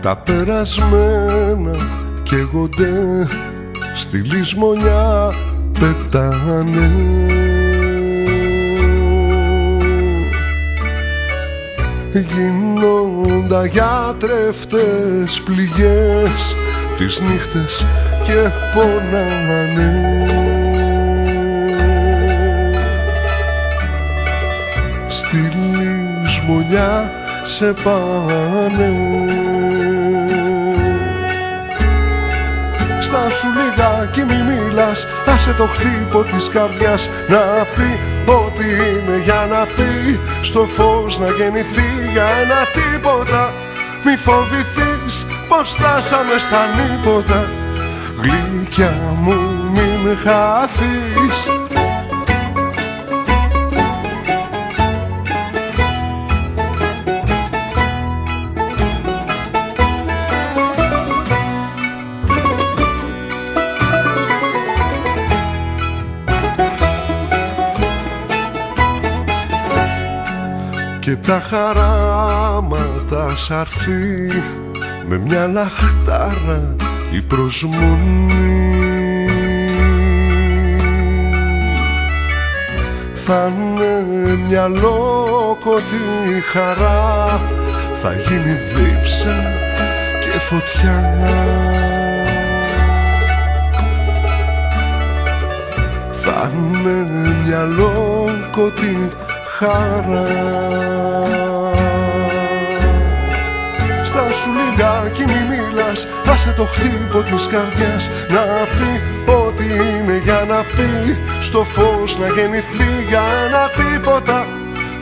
Τα περασμένα καίγονται στη λησμονιά, πετάνε. Γίνονται αγιάτρευτες πληγές τις νύχτες και πονάνε. Στη λησμονιά σε πάνε. Στάσου λιγάκι μη μιλάς, άσε το χτύπο της καρδιάς να πει ό,τι είναι για να πει, στο φως να γεννηθεί για ένα τίποτα. Μη φοβηθείς πως φτάσαμε στα νύποτα, γλυκιά μου μην χαθείς. Και τα χαράματα σ' αρθεί με μια λαχτάρα η προσμονή. Θα είναι μια λόκοτη χαρά, θα γίνει δίψα και φωτιά. Θα είναι μια λόκοτη χαρά. Στάσου λιγάκι μη μιλάς, άσε το χτύπο της καρδιάς να πει ό,τι είναι για να πει, στο φως να γεννηθεί για ένα τίποτα.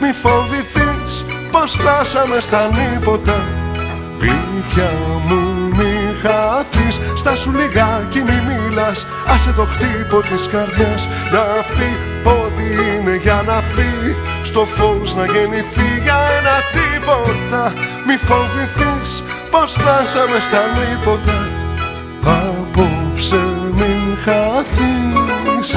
Μη φοβηθείς πως φτάσαμε στα νύποτα, γλυκιά μου μη χαθείς. Στάσου λιγάκι μη μιλάς, άσε το χτύπο της καρδιάς να πει ό,τι είναι για να πει, στο φως να γεννηθεί για ένα τίποτα. Μη φοβηθείς πως φτάσαμε στα νύποτα, απόψε μην χαθείς.